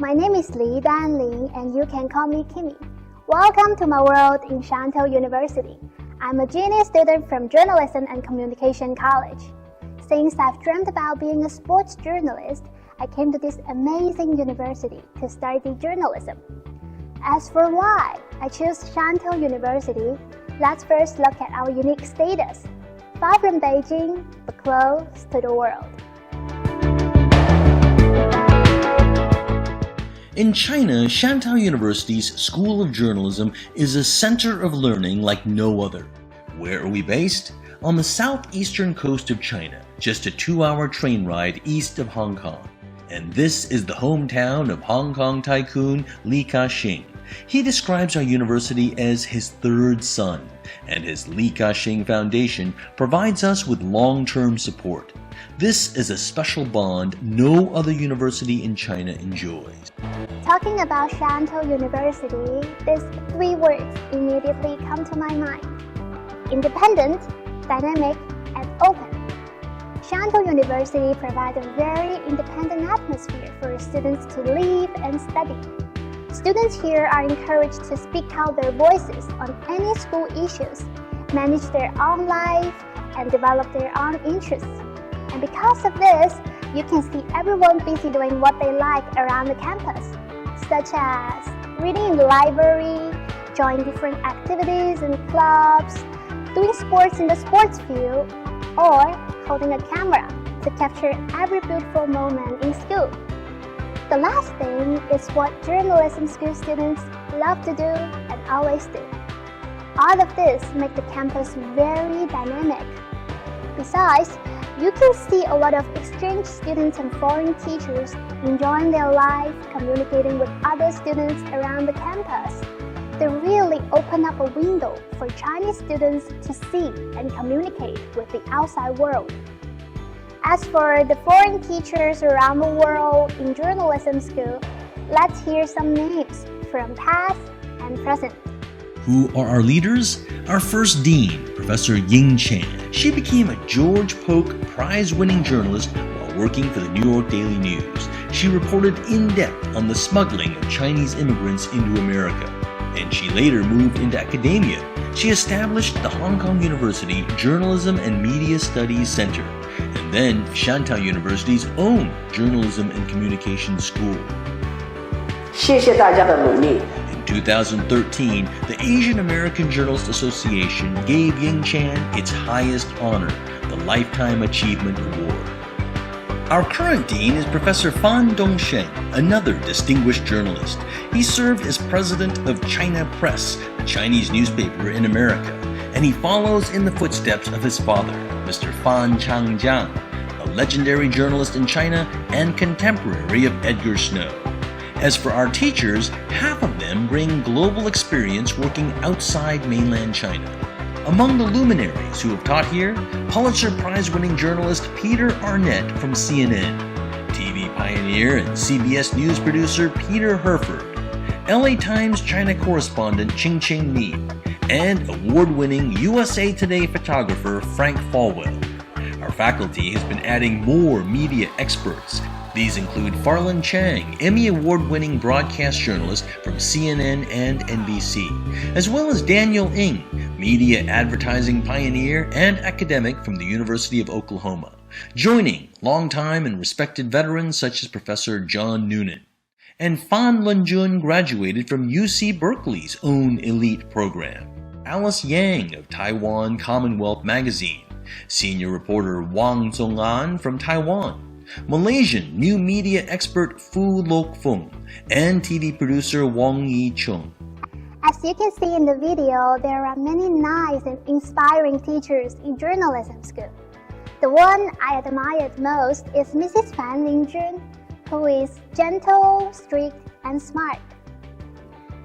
My name is Li Dan Ling and you can call me Kimi. Welcome to my world in Shantou University. I'm a junior student from Journalism and Communication College. Since I've dreamt about being a sports journalist, I came to this amazing university to study journalism. As for why I chose Shantou University, let's first look at our unique status. Far from Beijing, but close to the world. In China, Shantou University's School of Journalism is a center of learning like no other. Where are we based? On the southeastern coast of China, just a 2-hour train ride east of Hong Kong. And this is the hometown of Hong Kong tycoon ka-shing. He describes our university as his third son, and his ka-shing Foundation provides us with long-term support. This is a special bond no other university in China enjoys. Talking about Shantou University, these 3 words immediately come to my mind. Independent, dynamic, and open. Shantou University provides a very independent atmosphere for students to live and study. Students here are encouraged to speak out their voices on any school issues, manage their own life, and develop their own interests. And because of this, you can see everyone busy doing what they like around the campus, such as reading in the library, joining different activities and clubs, doing sports in the sports field, or holding a camera to capture every beautiful moment in school. The last thing is what journalism school students love to do and always do. All of this makes the campus very dynamic. Besides, you can see a lot of exchange students and foreign teachers enjoying their life, communicating with other students around the campus. They really open up a window for Chinese students to see and communicate with the outside world. As for the foreign teachers around the world in journalism school, let's hear some names from past and present. Who are our leaders? Our first dean, Professor Ying Chan. She became a George Polk prize-winning journalist while working for the New York Daily News. She reported in depth on the smuggling of Chinese immigrants into America, and she later moved into academia. She established the Hong Kong University Journalism and Media Studies Center, and then Shantou University's own Journalism and Communication School. 谢谢大家的努力。 In 2013, the Asian American Journalists Association gave Ying Chan its highest honor, the Lifetime Achievement Award. Our current dean is Professor Fan Dongsheng, another distinguished journalist. He served as president of China Press, a Chinese newspaper in America, and he follows in the footsteps of his father, Mr. Farland Chang, a legendary journalist in China and contemporary of Edgar Snow. As for our teachers, half of them bring global experience working outside mainland China. Among the luminaries who have taught here, Pulitzer Prize-winning journalist Peter Arnett from CNN, TV pioneer and CBS News producer Peter Herford, LA Times China correspondent Ching Li, and award-winning USA Today photographer Frank Falwell. Our faculty has been adding more media experts. These include Farland Chang, Emmy Award-winning broadcast journalist from CNN and NBC, as well as Daniel Ng, media advertising pioneer and academic from the University of Oklahoma, joining longtime and respected veterans such as Professor John Noonan. And Fan Lunjun graduated from UC Berkeley's own elite program. Alice Yang of Taiwan Commonwealth Magazine, senior reporter Wang Zhong'an from Taiwan, Malaysian new media expert Fu Lok Fung, and TV producer Wang Yi Cheung. As you can see in the video, there are many nice and inspiring teachers in journalism school. The one I admired most is Mrs. Fan Lingjun, who is gentle, strict, and smart.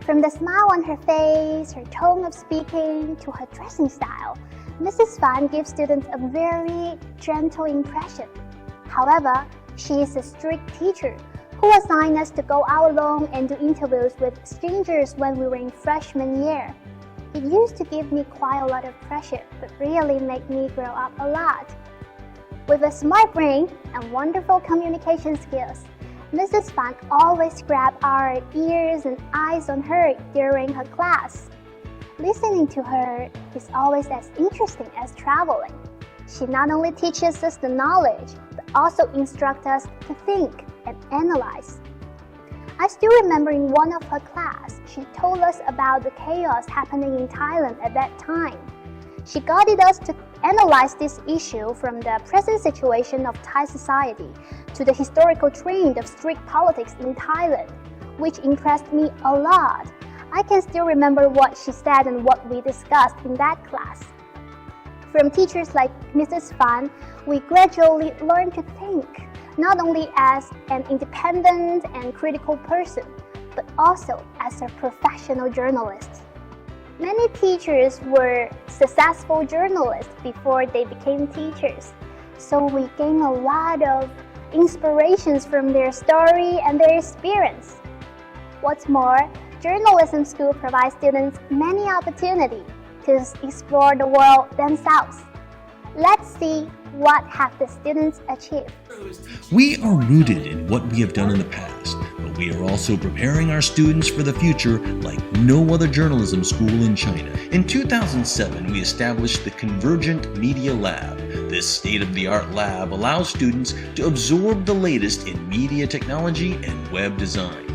From the smile on her face, her tone of speaking, to her dressing style, Mrs. Fan gives students a very gentle impression. However, she is a strict teacher who assigned us to go out alone and do interviews with strangers when we were in freshman year. It used to give me quite a lot of pressure, but really made me grow up a lot. With a smart brain and wonderful communication skills, Mrs. Fan always grabbed our ears and eyes on her during her class. Listening to her is always as interesting as traveling. She not only teaches us the knowledge, but also instructs us to think and analyze. I still remember in one of her class, she told us about the chaos happening in Thailand at that time. She guided us to analyze this issue from the present situation of Thai society to the historical trend of strict politics in Thailand, which impressed me a lot. I can still remember what she said and what we discussed in that class. From teachers like Mrs. Fan, we gradually learned to think, not only as an independent and critical person, but also as a professional journalist. Many teachers were successful journalists before they became teachers, so we gain a lot of inspirations from their story and their experience. What's more, journalism school provides students many opportunities to explore the world themselves. Let's see what have the students achieved. We are rooted in what we have done in the past, but we are also preparing our students for the future like no other journalism school in China. In 2007, we established the Convergent Media Lab. This state-of-the-art lab allows students to absorb the latest in media technology and web design.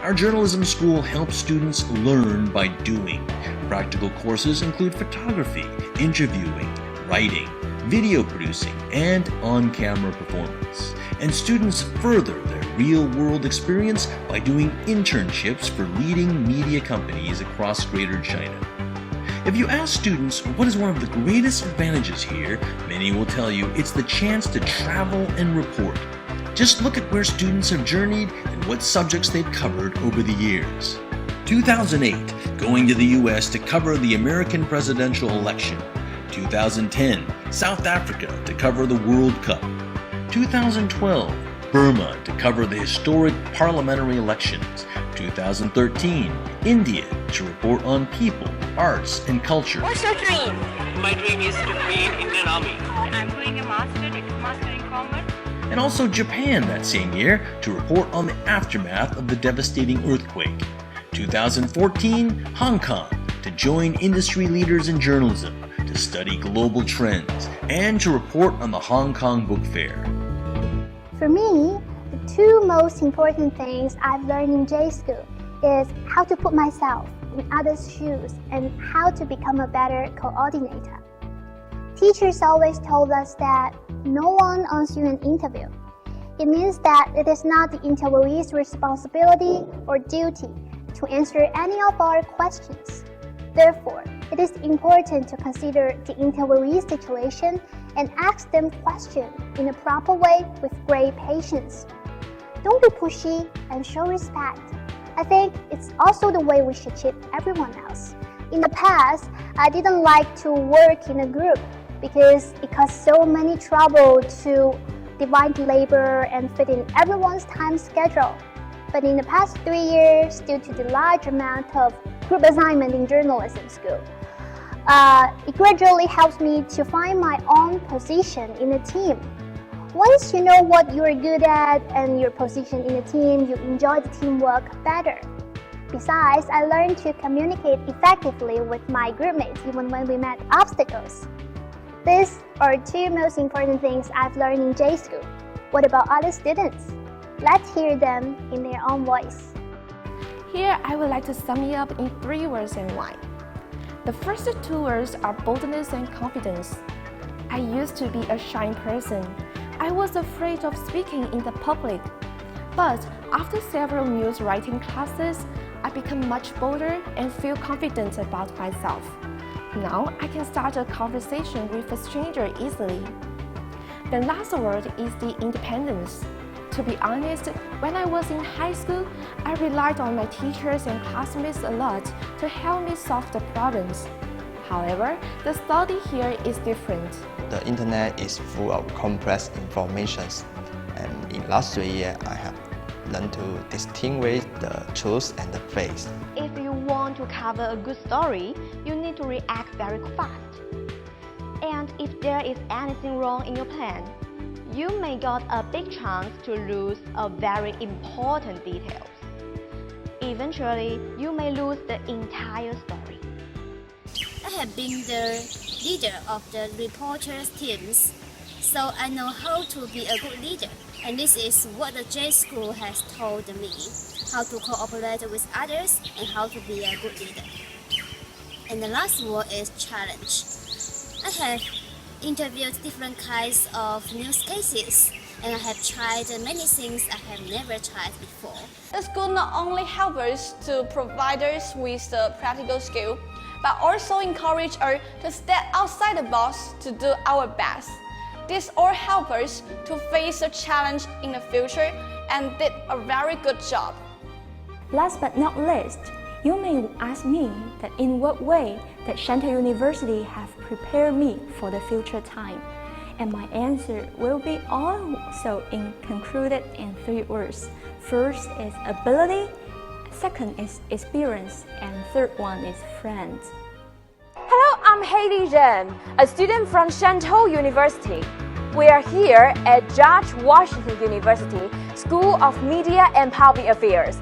Our journalism school helps students learn by doing. Practical courses include photography, interviewing, writing, video producing, and on-camera performance. And students further their real-world experience by doing internships for leading media companies across Greater China. If you ask students what is one of the greatest advantages here, many will tell you it's the chance to travel and report. Just look at where students have journeyed and what subjects they've covered over the years. 2008, going to the US to cover the American presidential election. 2010, South Africa to cover the World Cup. 2012, Burma to cover the historic parliamentary elections. 2013, India to report on people, arts, and culture. What's your dream? My dream is to be in Indian Army. I'm doing a master in commerce. And also Japan that same year to report on the aftermath of the devastating earthquake. 2014, Hong Kong to join industry leaders in journalism, to study global trends, and to report on the Hong Kong Book Fair. For me, the two most important things I've learned in J-School is how to put myself in others' shoes and how to become a better coordinator. Teachers always told us that no one owes you an interview. It means that it is not the interviewee's responsibility or duty to answer any of our questions. Therefore, it is important to consider the interviewee's situation and ask them questions in a proper way with great patience. Don't be pushy and show respect. I think it's also the way we should treat everyone else. In the past, I didn't like to work in a group because it caused so many trouble to divide labor and fit in everyone's time schedule. But in the past 3 years, due to the large amount of group assignment in journalism school, it gradually helps me to find my own position in a team. Once you know what you're good at and your position in a team, you enjoy the teamwork better. Besides, I learned to communicate effectively with my groupmates even when we met obstacles. These are two most important things I've learned in J-School. What about other students? Let's hear them in their own voice. Here, I would like to sum it up in 3 words and why. The first 2 words are boldness and confidence. I used to be a shy person. I was afraid of speaking in the public. But after several news writing classes, I became much bolder and feel confident about myself. Now I can start a conversation with a stranger easily. The last word is the independence. To be honest, when I was in high school, I relied on my teachers and classmates a lot to help me solve the problems. However, the study here is different. The internet is full of complex information, and in last 3 years, I have learned to distinguish the truth and the fake. If you want to cover a good story, you need to react very fast. And if there is anything wrong in your plan, you may get a big chance to lose a very important details. Eventually, you may lose the entire story. I have been the leader of the reporters teams, so I know how to be a good leader. And this is what the J School has told me, how to cooperate with others and how to be a good leader. And the last word is challenge. I have interviewed different kinds of news cases, and I have tried many things I have never tried before. The school not only helps us to provide us with the practical skill, but also encourage us to step outside the box to do our best. This all helps us to face a challenge in the future and did a very good job. Last but not least, you may ask me that in what way that Shantou University have prepared me for the future time. And my answer will be also concluded in 3 words. First is ability, second is experience, and third one is friends. Hello, I'm Hailey Zhen, a student from Shantou University. We are here at George Washington University School of Media and Public Affairs.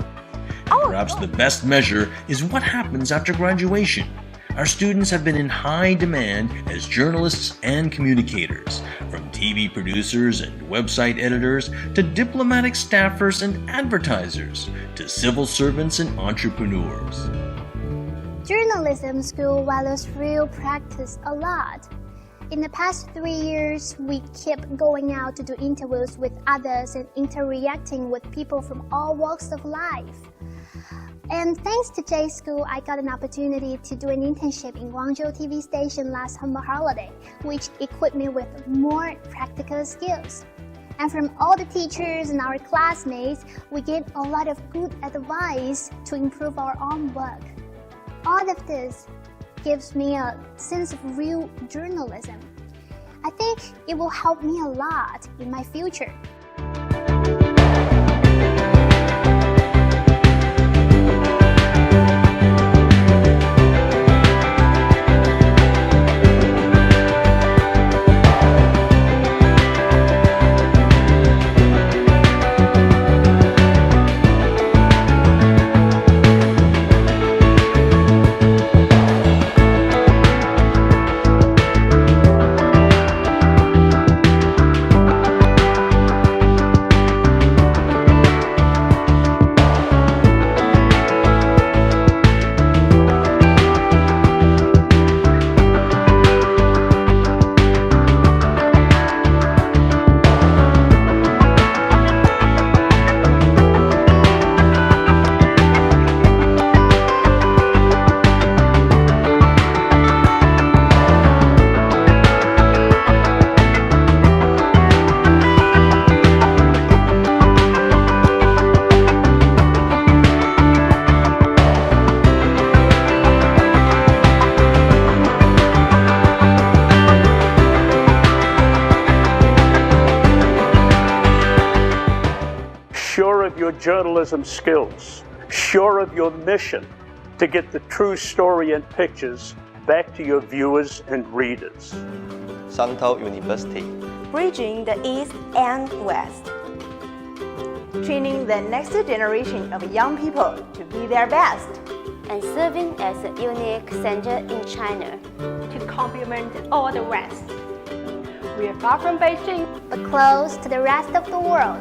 Perhaps the best measure is what happens after graduation. Our students have been in high demand as journalists and communicators, from TV producers and website editors to diplomatic staffers and advertisers, to civil servants and entrepreneurs. Journalism school values real practice a lot. In the past 3 years, we kept going out to do interviews with others and interacting with people from all walks of life. And thanks to J School, I got an opportunity to do an internship in Guangzhou TV station last summer holiday, which equipped me with more practical skills. And from all the teachers and our classmates, we get a lot of good advice to improve our own work. All of this gives me a sense of real journalism. I think it will help me a lot in my future. Sure of your journalism skills, sure of your mission to get the true story and pictures back to your viewers and readers. Shantou University. Bridging the East and West. Training the next generation of young people to be their best. And serving as a unique center in China to complement all the rest. We are far from Beijing, but close to the rest of the world.